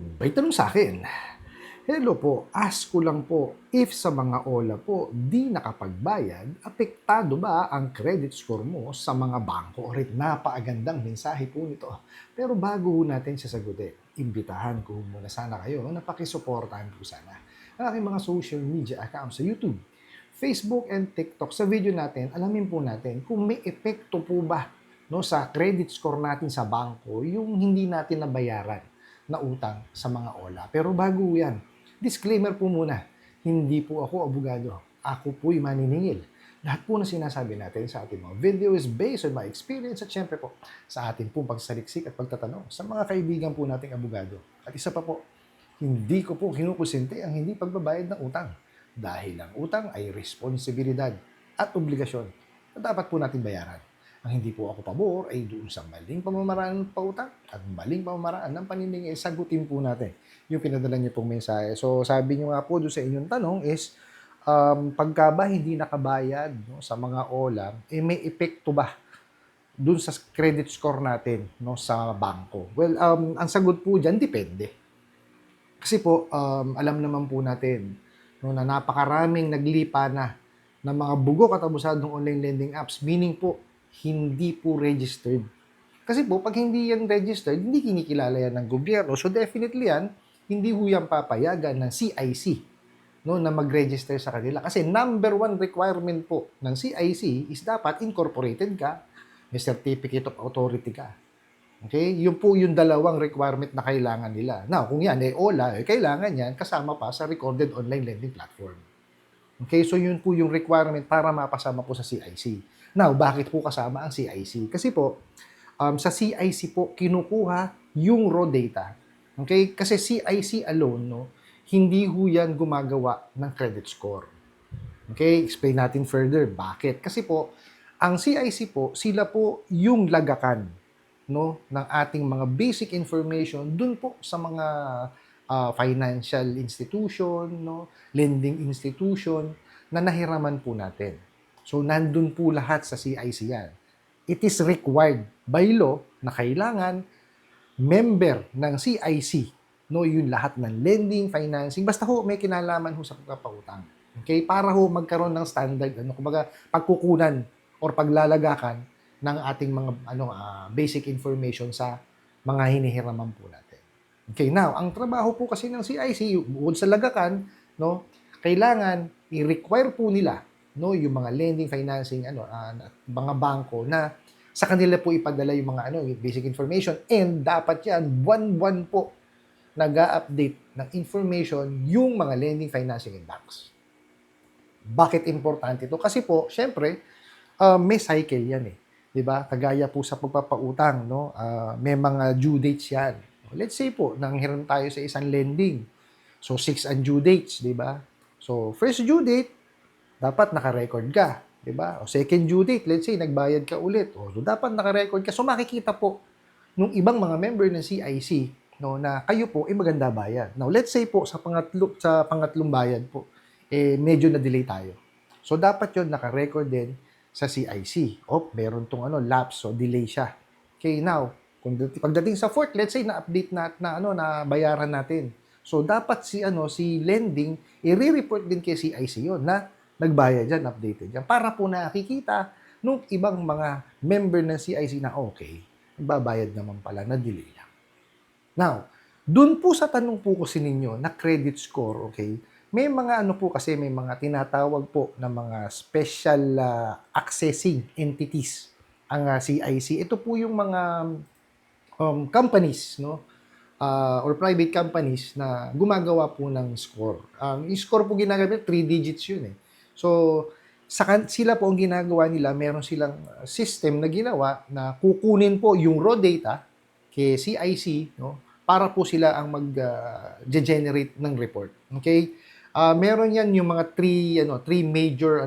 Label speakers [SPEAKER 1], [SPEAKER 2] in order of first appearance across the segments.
[SPEAKER 1] May tanong sa akin. Hello po, ask ko lang po, if sa mga OLA po di nakapagbayad, apektado ba ang credit score mo sa mga bangko? Orit, napakagandang mensahe po nito. Pero bago ho natin siya sagutin, imbitahan ko muna sana kayo na pakisuportahan po sana ang aking mga social media accounts sa YouTube, Facebook and TikTok. Sa video natin, alamin po natin kung may epekto po ba no, sa credit score natin sa bangko yung hindi natin nabayaran na utang sa mga OLA. Pero bago yan, disclaimer po muna, hindi po ako abogado. Ako po'y maniningil. Lahat po na sinasabi natin sa ating mga video is based on my experience at syempre po sa ating pong pagsaliksik at pagtatanong sa mga kaibigan po nating abogado. At isa pa po, hindi ko po kinukusinte ang hindi pagbabayad ng utang dahil ang utang ay responsibilidad at obligasyon na dapat po natin bayaran. Ang hindi po ako pabor ay doon sa maling pamamaraan ng pautang at maling pamamaraan ng paniningil. Sagutin po natin yung pinadala niyo pong mensahe. So sabi niyo nga po doon sa inyong tanong is, pagka ba hindi nakabayad no, sa mga OLA, may epekto ba doon sa credit score natin no, sa bangko? Well, ang sagot po dyan, depende. Kasi po, alam naman po natin no, na napakaraming naglipa na ng mga bugok at abusadong online lending apps, meaning po, hindi po registered. Kasi po, pag hindi yan registered, hindi kinikilala yan ng gobyerno. So definitely yan, hindi ho yan papayagan ng CIC no, na mag-register sa kanila. Kasi number one requirement po ng CIC is dapat incorporated ka, may certificate of authority ka. Okay? Yun po yung dalawang requirement na kailangan nila. Now, kung yan ay OLA, kailangan yan kasama pa sa recorded online lending platform. Okay? So, yun po yung requirement para mapasama po sa CIC. Now, bakit po kasama ang CIC? Kasi po, sa CIC po, kinukuha yung raw data. Okay? Kasi CIC alone, no, hindi ho yan gumagawa ng credit score. Okay? Explain natin further. Bakit? Kasi po, ang CIC po, sila po yung lagakan no, ng ating mga basic information dun po sa mga financial institution, no, lending institution na nahiraman po natin. So, nandun po lahat sa CIC yan. It is required by law na kailangan member ng CIC, no, yung lahat ng lending, financing, basta ho may kinalaman ho sa pagpapautang. Okay? Para ho magkaroon ng standard, ano, kumbaga pagkukunan or paglalagakan ng ating mga basic information sa mga hinihiraman po natin. Okay, now, ang trabaho po kasi ng CIC, bukod sa lagakan, no, kailangan i-require po nila no, yung mga lending, financing, mga bangko na sa kanila po ipadala yung mga basic information, and dapat yan buwan-buwan po nag-a-update ng information yung mga lending, financing, and banks. Bakit importante ito? Kasi po, syempre, may cycle yan eh. 'Di ba? Kagaya po sa pagpapautang, no? May mga due dates yan. Let's say po, nanghiram tayo sa isang lending. So, 6 ang due dates, 'di ba? So, first due date, dapat naka-record ka, 'di ba? O second due date, let's say nagbayad ka ulit. O, so dapat naka-record ka. So, makikita po nung ibang mga member ng CIC, no, na kayo po ay maganda bayad. Now, let's say po sa pangatlong bayad po, medyo na-delay tayo. So, dapat 'yon naka-record din sa CIC. Meron tong lapse, so delay siya. Okay, now, pagdating sa fourth, let's say na-update na bayaran natin. So dapat si lending i-report din kay CIC 'yon na nagbayad diyan, updated yan para po nakikita nung ibang mga member ng CIC na okay, nagbabayad naman pala, na delay lang. Now, dun po sa tanong po kasi ninyo na credit score, okay, may mga may mga tinatawag po na mga special accessing entities ang CIC. Ito po yung mga companies, no, or private companies na gumagawa po ng score. Yung score po ginagamit, 3 digits yun eh. So, sila po ang ginagawa nila, meron silang system na ginawa na kukunin po yung raw data kay CIC, no, para po sila ang mag-generate ng report. Okay? Meron yan yung mga three major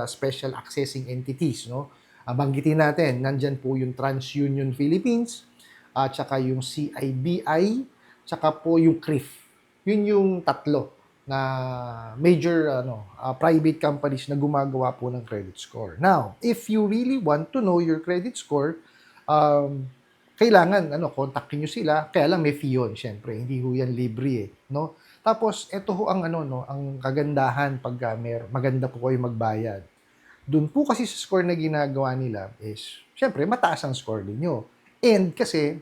[SPEAKER 1] special accessing entities, no. Banggitin natin, nandyan po yung TransUnion Philippines, at saka yung CIBI, tsaka po yung CRIF. Yun yung tatlo na major private companies na gumagawa po ng credit score. Now, if you really want to know your credit score, kailangan kontakin niyo sila, kaya lang may fee yun siyempre, hindi ho yan libre, eh, 'no? Tapos eto ho ang 'no, ang kagandahan pagka maganda po kayo magbayad. Dun po kasi sa score na ginagawa nila is siyempre mataas ang score ninyo. And kasi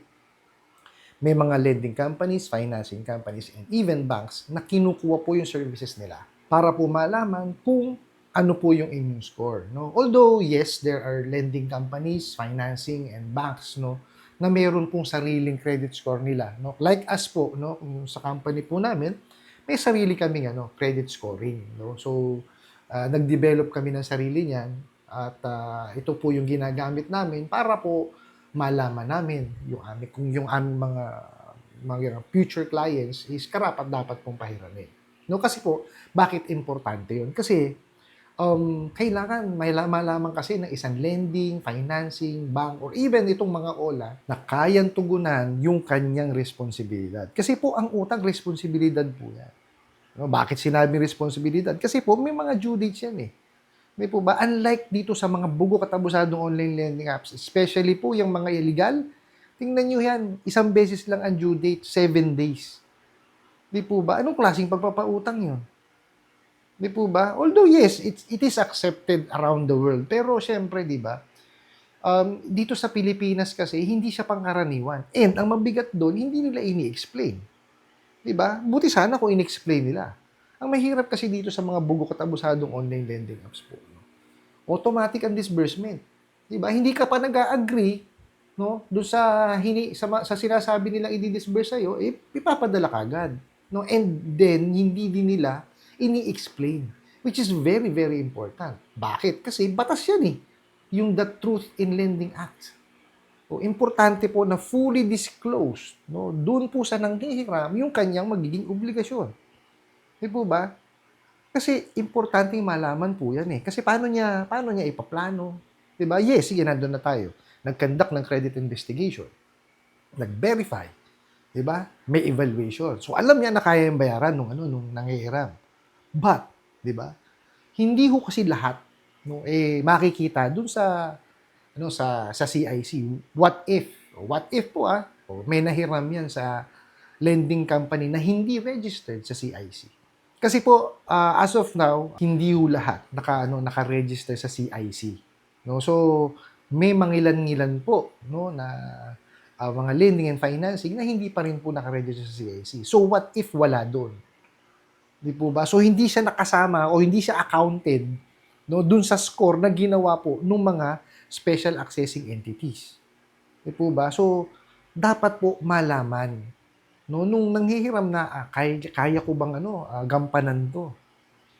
[SPEAKER 1] may mga lending companies, financing companies, and even banks na kinukuha po yung services nila para po malaman kung ano po yung inyong score, no? Although, yes, there are lending companies, financing, and banks, no, na meron pong sariling credit score nila, no? Like us po, no, sa company po namin, may sarili kaming credit scoring, no? So, nag-develop kami ng sarili niyan at ito po yung ginagamit namin para po malaman namin kung yung aming mga future clients is karapat-dapat pong pahiramin. No, kasi po, bakit importante yun? Kasi kailangan malaman kasi ng isang lending, financing, bank, or even itong mga OLA na kayang tugunan yung kanyang responsibilidad. Kasi po, ang utang, responsibilidad po yan. No, bakit sinabing responsibilidad? Kasi po, may mga due dates yan eh. May po ba? Unlike dito sa mga bugo katabusadong online lending apps, especially po yung mga illegal, tingnan nyo yan, isang beses lang ang due date, 7 days. Di po ba? Anong klaseng pagpapautang yun? Di po ba? Although yes, it is accepted around the world. Pero syempre, di ba, dito sa Pilipinas kasi, hindi siya pangkaraniwan. And ang mabigat doon, hindi nila ini-explain. Di ba? Buti sana kung in-explain nila. Ang mahirap kasi dito sa mga bugo katabusadong online lending apps po, no? Automatic ang disbursement. Di ba? Hindi ka pa nag-agree, no, doon sa sinasabi nilang i-disburse sa'yo, ipapadala ka agad. No? And then, hindi din nila ini-explain, which is very, very important. Bakit? Kasi batas yan eh. Yung The Truth in Lending Act. So, importante po na fully disclosed, no, doon po sa nanghihiram yung kanyang magiging obligasyon. Di po ba? Kasi importante malaman po yan eh. Kasi paano niya ipaplano? Di ba? Yes, sige, nandun na tayo. Nag-conduct ng credit investigation. Nag-verify. Di ba? May evaluation. So, alam niya na kaya yung bayaran nung nanghihiram. But, di ba? Hindi ho kasi lahat makikita dun sa CIC. What if po may nahiram yan sa lending company na hindi registered sa CIC. Kasi po as of now, hindi ho lahat naka-register sa CIC. No? So, may mangilan-ngilan po na mga lending and financing na hindi pa rin po naka-register sa CIC. So, what if wala doon? Di po ba? So, hindi siya nakasama o hindi siya accounted dun sa score na ginawa po ng mga special accessing entities. Di po ba? So, dapat po malaman nung nanghihiram na kaya ko bang gampanan to.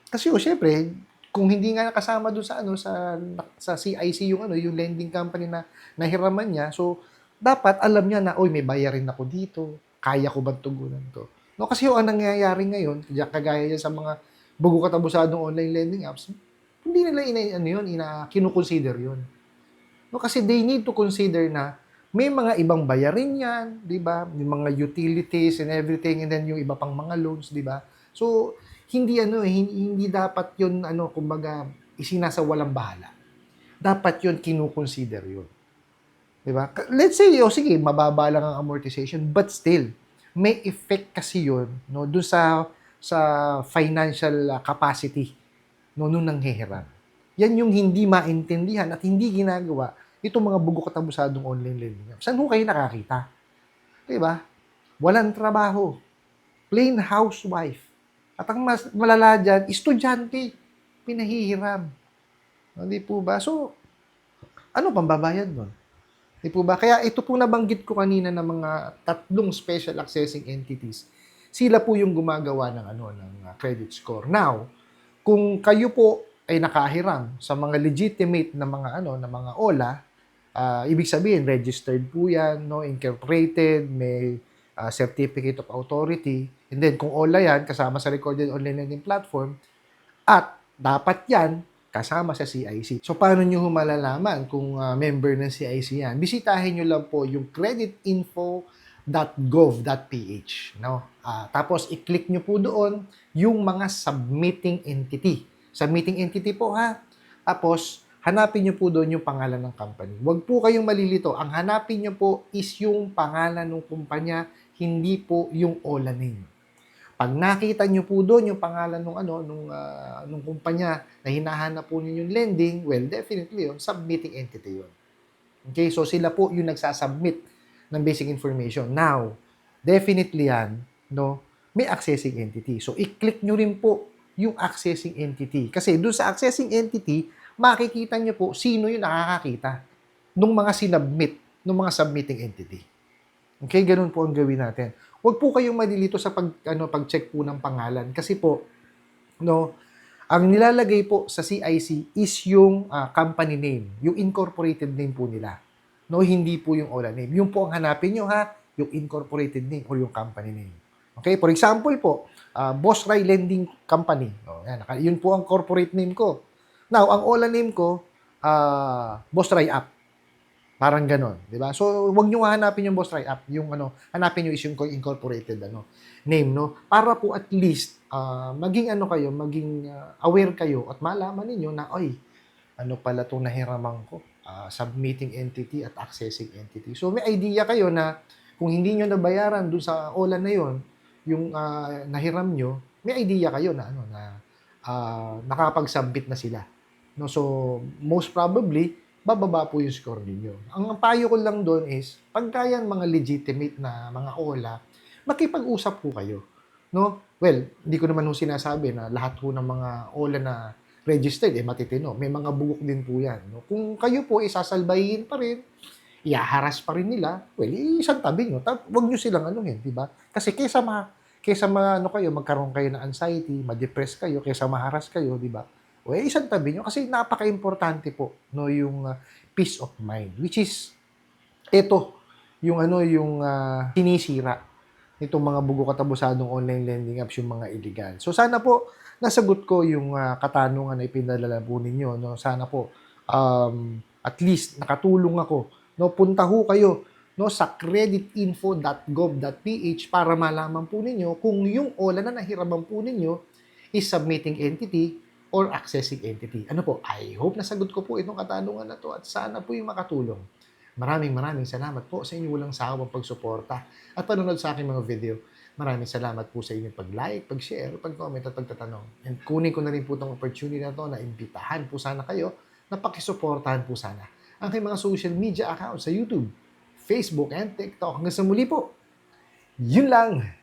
[SPEAKER 1] Kasi syempre, kung hindi nga nakasama doon sa CIC yung lending company na nahiraman niya, so dapat alam niya na may bayarin ako dito, kaya ko bang tugunan to. No, kasi ang nangyayari ngayon, kagaya yan sa mga bugo katabusadong online lending apps, hindi nila kinukonsider yun. No, kasi they need to consider na may mga ibang bayarin yan, di ba? Yung mga utilities and everything, and then yung iba pang mga loans, di ba? So, hindi dapat yun, kumbaga, isinasawalang bahala. Dapat yun, kinukonsider yun. Di ba? Let's say, sige, mababa lang ang amortization, but still, may effect kasi yun, doon sa financial capacity nung nanghihiram. Yan yung hindi maintindihan at hindi ginagawa itong mga bugo katabusadong online lending. Saan ho kayo nakakita? Diba? Walang trabaho. Plain housewife. At ang mas malala dyan, estudyante. Pinahihiram. Hindi po ba? So, ano pang babayad nun? Di po ba? Kaya ito po nabanggit ko kanina ng mga 3 special accessing entities. Sila po yung gumagawa ng credit score. Now, kung kayo po ay nakahiram sa mga legitimate na mga OLA, ibig sabihin registered po yan, incorporated, may certificate of authority, and then kung OLA yan, kasama sa recorded online lending platform, at dapat yan kasama sa CIC. So, paano nyo malalaman kung member ng CIC yan? Bisitahin nyo lang po yung creditinfo.gov.ph. Tapos, i-click nyo po doon yung mga submitting entity. Submitting entity po Tapos, hanapin niyo po doon yung pangalan ng company. Huwag po kayong malilito. Ang hanapin niyo po is yung pangalan ng kumpanya, hindi po yung OLA name. Pag nakita niyo po doon yung pangalan ng nung kumpanya na hinahanap po ninyo yung lending, well, definitely yun, submitting entity yun. Okay, so sila po yung nagsasubmit ng basic information. Now, definitely yan, no, may accessing entity. So, i-click nyo rin po yung accessing entity. Kasi doon sa accessing entity, makikita nyo po sino yung nakakakita ng mga sinubmit, ng mga submitting entity. Okay, ganun po ang gawin natin. Huwag po kayong malilito sa pag-check po ng pangalan. Kasi po, no, ang nilalagay po sa CIC is yung company name, yung incorporated name po nila. No, hindi po yung OLA name. Yung po ang hanapin nyo ha, yung incorporated name or yung company name. Okay, for example po, Boss Rai Lending Company. O, yan, yun po ang corporate name ko. Now, ang OLA name ko, Boss Rai App. Parang ganon, di ba? So, wag niyo hanapin yung Boss Rai App, yung hanapin niyo is yung incorporated name, no? Para po at least maging maging aware kayo at malaman niyo na ay ano pala 'tong nahiraman ko, submitting entity at accessing entity. So, may idea kayo na kung hindi niyo nabayaran dun sa OLA na yon, yung nahiram niyo, may idea kayo na nakapag-submit na sila. No, so most probably bababa po yung score ninyo. Ang payo ko lang doon is, pagka yan mga legitimate na mga OLA, makipag-usap po kayo. No? Well, hindi ko naman sinasabi na lahat po ng mga OLA na registered, matitino. May mga bugok din po yan. No? Kung kayo po isasalbayin pa rin, iaharas pa rin nila, well, isang tabi nyo. Huwag nyo silang di ba? Kasi kesa magkaroon kayo ng anxiety, ma-depress kayo, kesa maharas kayo, di ba? O isang tabi nyo kasi napaka-importante po yung peace of mind, which is ito yung sinisira nitong mga bugo katabusadong online lending apps, yung mga illegal. So sana po nasagot ko yung katanungan na ipinadala po ninyo, no. Sana po at least nakatulong ako, no. Punta ho kayo sa creditinfo.gov.ph para malaman po ninyo kung yung OLA na nahiraman po ninyo is submitting entity or accessing entity. Ano po, I hope nasagot ko po itong katanungan na to at sana po yung makatulong. Maraming salamat po sa inyong walang sawang pagsuporta at panonood sa aking mga video. Maraming salamat po sa inyong pag-like, pag-share, pag-comment at pagtatanong. And kunin ko na rin po itong opportunity na to na imbitahan po sana kayo na pakisuportahan po sana ang aking mga social media accounts sa YouTube, Facebook, and TikTok. Hanggang sa muli po, yun lang!